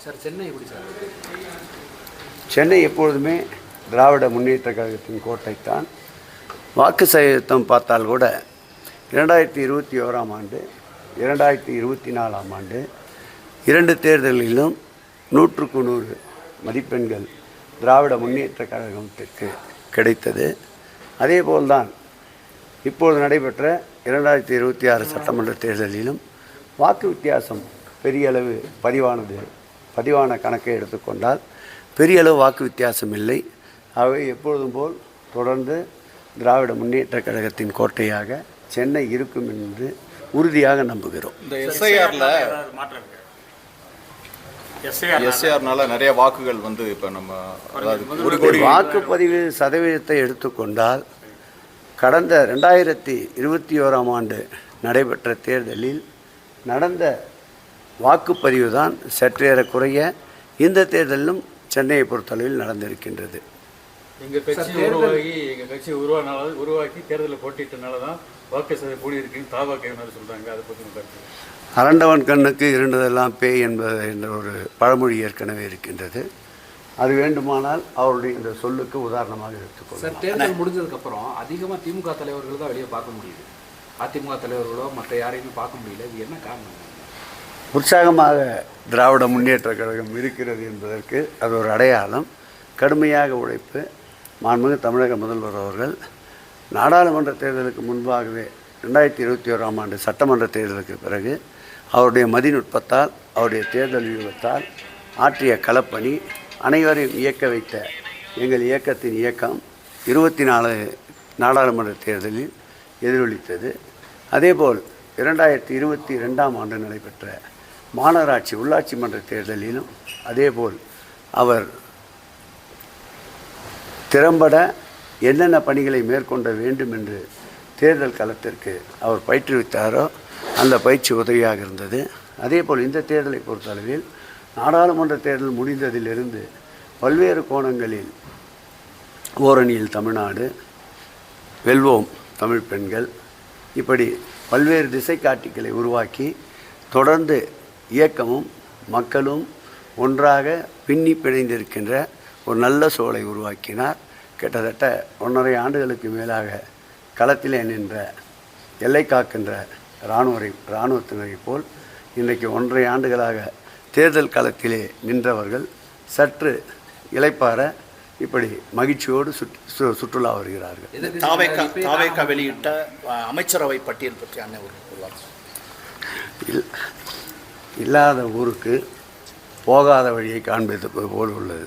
Sir Chennai எப்படி sir? Chennai எப்பொழுதுமே திராவிட முன்னேற்ற கழகத்தின் கோட்டைத்தான். வாக்கு சதவீதம் பார்த்தால் கூட 2021ஆம் ஆண்டு 2024ஆம் ஆண்டு 2 தேர்தலிலும் 100க்கு 100 மதிப்பெண்கள் திராவிட முன்னேற்ற கழகத்திற்கு கிடைத்தது. அதேபோல்தான் இப்போது நடைபெற்ற 2026 சட்டமன்ற தேர்தலிலும் வாக்கு வித்தியாசம் பெரிய அளவு பதிவான கணக்கை எடுத்துக்கொண்டால் பெரிய அளவு வாக்கு வித்தியாசம் இல்லை. ஆகவே எப்பொழுதும் போல் தொடர்ந்து திராவிட முன்னேற்ற கழகத்தின் கோட்டையாக சென்னை இருக்கும் என்று உறுதியாக நம்புகிறோம். இந்த எஸ்ஐஆர்னால நிறைய வாக்குகள் வந்து இப்போ நம்ம வாக்குப்பதிவு சதவீதத்தை எடுத்துக்கொண்டால் கடந்த 2021ஆம் ஆண்டு நடைபெற்ற தேர்தலில் நடந்த வாக்குப்பதிவு தான் சற்றேறக்குறைய இந்த தேர்தலிலும் சென்னையை பொறுத்தளவில் நடந்திருக்கின்றது. எங்கள் கட்சி உருவாக்கி தேர்தலில் போட்டிட்டனால தான் வாக்கு சதவீதம் கூடி இருக்குன்னு தாவாக்கையினர் சொல்கிறாங்க. அதை பற்றி அரண்டவன் கண்ணுக்கு இருண்டதெல்லாம் பேய் என்பது என்ற ஒரு பழமொழி ஏற்கனவே இருக்கின்றது. அது வேண்டுமானால் அவருடைய இந்த சொல்லுக்கு உதாரணமாக எடுத்துக்கொள்ளும். சார், தேர்தல் முடிஞ்சதுக்கப்புறம் அதிகமாக திமுக தலைவர்கள் தான் வெளியே பார்க்க முடியுது. அதிமுக தலைவர்களோ மற்ற யாரையுமே பார்க்க முடியல. இது என்ன காரணம்? உற்சாகமாக திராவிட முன்னேற்ற கழகம் இருக்கிறது என்பதற்கு அது ஒரு அடையாளம். கடுமையாக உழைப்பு மாண்புமிகு தமிழக முதல்வர் அவர்கள் நாடாளுமன்ற தேர்தலுக்கு முன்பாகவே 2021ஆம் ஆண்டு சட்டமன்ற தேர்தலுக்கு பிறகு அவருடைய மதிநுட்பத்தால் அவருடைய தேர்தல் வியூகத்தால் ஆற்றிய களப்பணி அனைவரையும் இயக்க வைத்த எங்கள் இயக்கத்தின் இயக்கம் 24 நாடாளுமன்ற தேர்தலில் எதிரொலித்தது. அதேபோல் 2022ஆம் ஆண்டு நடைபெற்ற மாநகராட்சி உள்ளாட்சி மன்ற தேர்தலிலும் அதேபோல் அவர் திறம்பட என்னென்ன பணிகளை மேற்கொள்ள வேண்டும் என்று தேர்தல் களத்திற்கு அவர் பயிற்றுவித்தாரோ அந்த பயிற்சி உதவியாக இருந்தது. அதேபோல் இந்த தேர்தலை பொறுத்தளவில் நாடாளுமன்ற தேர்தல் முடிந்ததிலிருந்து பல்வேறு கோணங்களில் ஓரணியில் தமிழ்நாடு, வெல்வோம் தமிழ் பெண்கள், இப்படி பல்வேறு திசை காட்டிகளை உருவாக்கி தொடர்ந்து இயக்கமும் மக்களும் ஒன்றாக பின்னி பிணைந்திருக்கின்ற ஒரு நல்ல சூழலை உருவாக்கினார். கிட்டத்தட்ட 1.5 ஆண்டுகளுக்கு மேலாக களத்திலே நின்ற எல்லை காக்கின்ற இராணுவத்தினரை போல் இன்றைக்கு 1.5 ஆண்டுகளாக தேர்தல் களத்திலே நின்றவர்கள் சற்று இளைப்பாற இப்படி மகிழ்ச்சியோடு சுற்றுலா வருகிறார்கள். தாவேகா வெளியிட்ட அமைச்சரவை பட்டியல் பற்றி அண்ணன் இல்லாத ஊருக்கு போகாத வழியை காண்பிப்பது போல் உள்ளது.